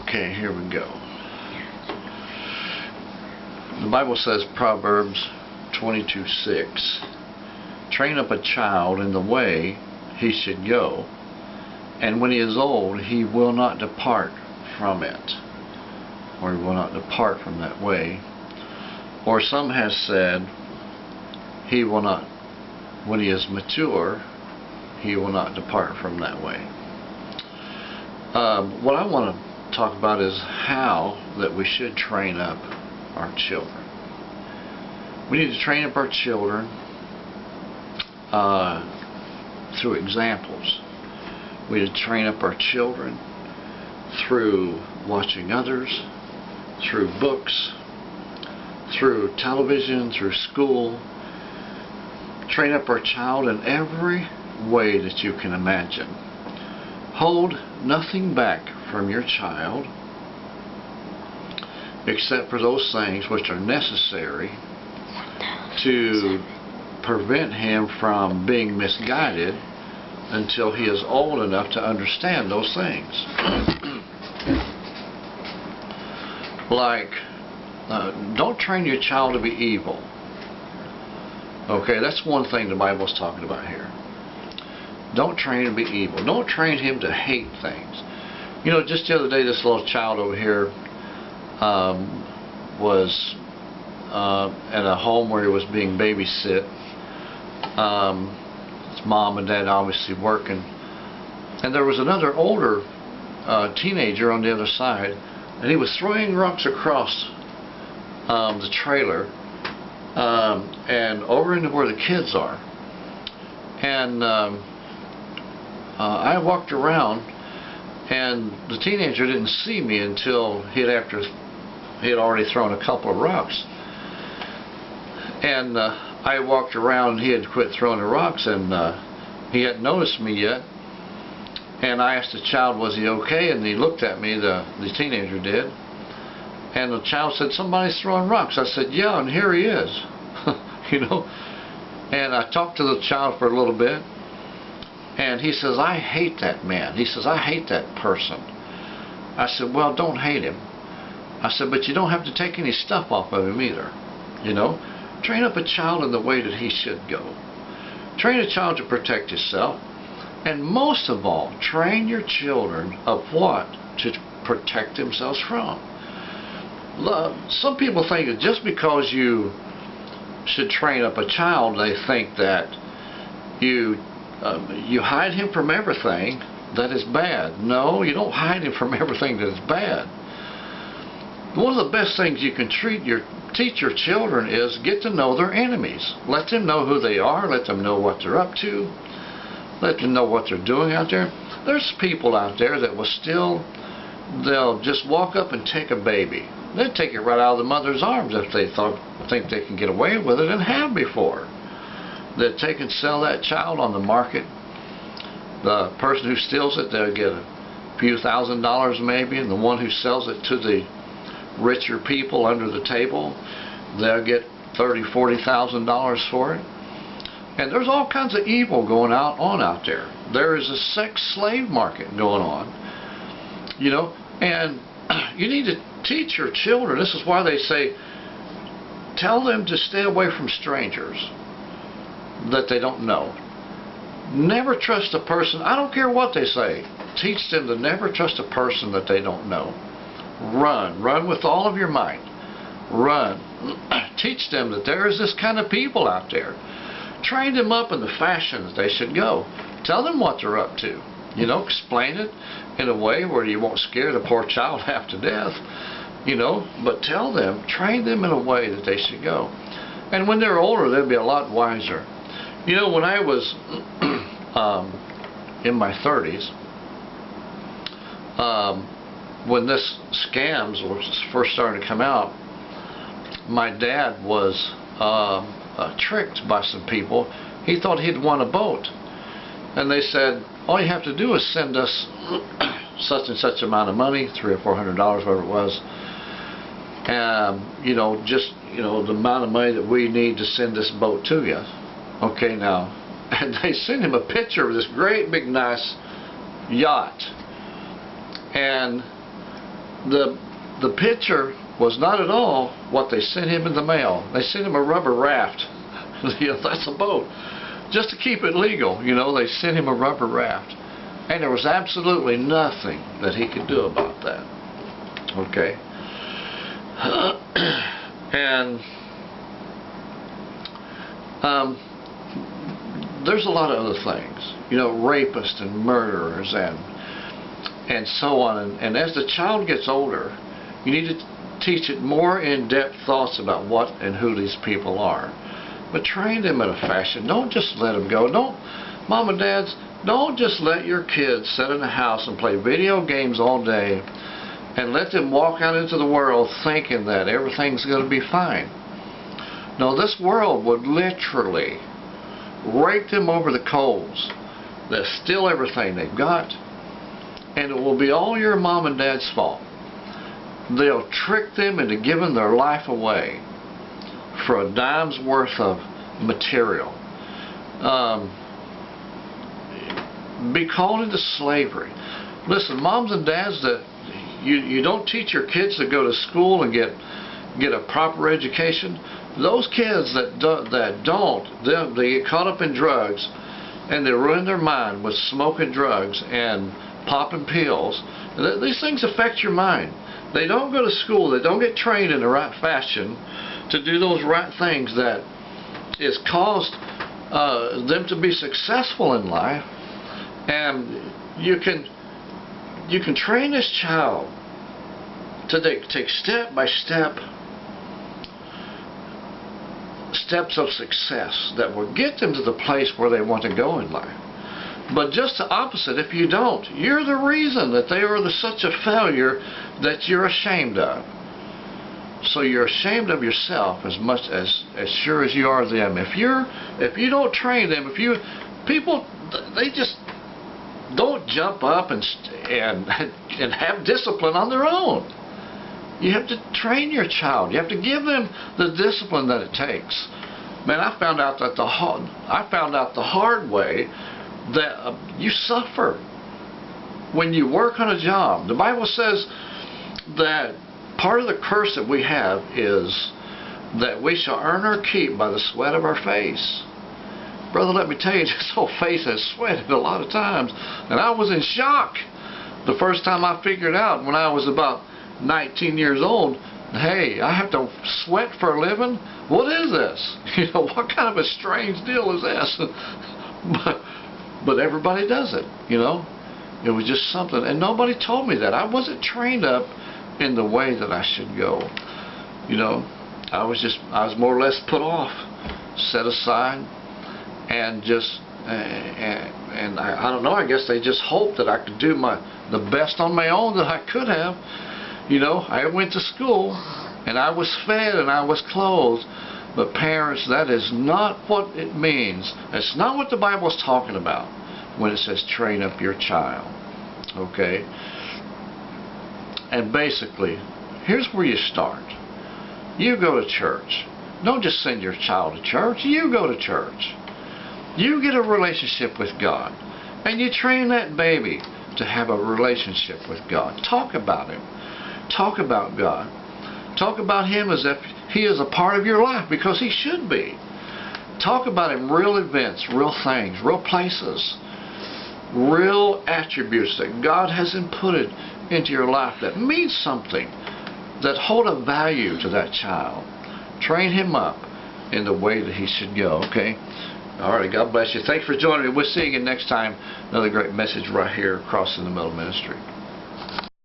Okay, here we go. The Bible says, Proverbs 22:6, train up a child in the way he should go, and when he is old he will not depart from it, or he will not depart from that way. Or some has said, he will not, when he is mature, he will not depart from that way. What I want to talk about is how that we should train up our children. We need to train up our children through examples. We need to train up our children through watching others, through books, through television, through school. Train up our child in every way that you can imagine. Hold nothing back from your child except for those things which are necessary to prevent him from being misguided until he is old enough to understand those things. Like, don't train your child to be evil. Okay, that's one thing the Bible's talking about here. Don't train him to be evil. Don't train him to hate things. You know, just the other day, this little child over here was at a home where he was being babysit. His mom and dad obviously working, and there was another older teenager on the other side, and he was throwing rocks across the trailer and over into where the kids are. And I walked around, and the teenager didn't see me until he had already thrown a couple of rocks. And I walked around, and he had quit throwing the rocks, and he hadn't noticed me yet. And I asked the child, was he okay? And he looked at me, the teenager did. And the child said, somebody's throwing rocks. I said, yeah, and here he is. You know. And I talked to the child for a little bit. And he says, I hate that man. He says, I hate that person. I said, well, don't hate him. I said, but you don't have to take any stuff off of him either. You know. Train up a child in the way that he should go. Train a child to protect himself. And most of all, train your children of what to protect themselves from. Some people think that just because you should train up a child, they think that you hide him from everything that is bad. No, you don't hide him from everything that is bad. One of the best things you can teach your children is get to know their enemies. Let them know who they are. Let them know what they're up to. Let them know what they're doing out there. There's people out there that they'll just walk up and take a baby. They'd take it right out of the mother's arms if they think they can get away with it, and have before. They'd take and sell that child on the market. The person who steals it, they'll get a few $1,000s maybe, and the one who sells it to the richer people under the table, they'll get $30,000, $40,000 for it. And there's all kinds of evil going on out there. There is a sex slave market going on. You know, and you need to teach your children. This is why they say, tell them to stay away from strangers that they don't know. Never trust a person. I don't care what they say. Teach them to never trust a person that they don't know. Run with all of your might. Run. Teach them that there is this kind of people out there. Train them up in the fashion that they should go. Tell them what they're up to. You know, explain it in a way where you won't scare the poor child half to death. You know, but tell them, train them in a way that they should go. And when they're older, they'll be a lot wiser. You know, when I was in my 30s, when this scams was first starting to come out, my dad was tricked by some people. He thought he'd won a boat, and they said, all you have to do is send us such and such amount of money, $300 or $400, whatever it was, you know, just, you know, the amount of money that we need to send this boat to you. Okay, now, and they sent him a picture of this great big nice yacht, and the picture was not at all what they sent him in the mail. They sent him a rubber raft. That's a boat. Just to keep it legal, they sent him a rubber raft. And there was absolutely nothing that he could do about that. Okay? And there's a lot of other things. Rapists and murderers and so on. And as the child gets older, you need to teach it more in-depth thoughts about what and who these people are. But train them in a fashion. Don't just let them go. Mom and dads, don't just let your kids sit in the house and play video games all day and let them walk out into the world thinking that everything's going to be fine. No, this world would literally rake them over the coals. They'll steal everything they've got, and it will be all your mom and dad's fault. They'll trick them into giving their life away for a dime's worth of material. Be called into slavery. Listen, moms and dads, that you don't teach your kids to go to school and get a proper education. Those kids that don't, they get caught up in drugs, and they ruin their mind with smoking drugs and popping pills. These things affect your mind. They don't go to school. They don't get trained in the right fashion to do those right things that has caused them to be successful in life. And you can train this child to take step by step steps of success that will get them to the place where they want to go in life. But just the opposite, if you don't, you're the reason that they are such a failure that you're ashamed of. So you're ashamed of yourself as sure as you are them. If you don't train them, people, they just don't jump up and have discipline on their own. You have to train your child. You have to give them the discipline that it takes. Man, I found out the hard way that you suffer when you work on a job. The Bible says that part of the curse that we have is that we shall earn our keep by the sweat of our face. Brother, let me tell you, this whole face has sweated a lot of times, and I was in shock the first time I figured out when I was about 19 years old. Hey, I have to sweat for a living? What is this? What kind of a strange deal is this? But everybody does it, It was just something, and nobody told me that. I wasn't trained up in the way that I should go. I was more or less put off, set aside, and I don't know, I guess they just hoped that I could do the best on my own that I could have. I went to school, and I was fed, and I was clothed. But parents, that is not what it means. It's not what the Bible is talking about when it says train up your child. Okay? And basically, here's where you start. You go to church. Don't just send your child to church. You go to church. You get a relationship with God. And you train that baby to have a relationship with God. Talk about Him. Talk about God. Talk about Him as if He is a part of your life, because He should be. Talk about Him, real events, real things, real places, real attributes that God has inputted into your life that means something, that hold a value to that child. Train him up in the way that he should go, okay? All right, God bless you. Thanks for joining me. We'll see you again next time. Another great message right here across in the Middle Ministry.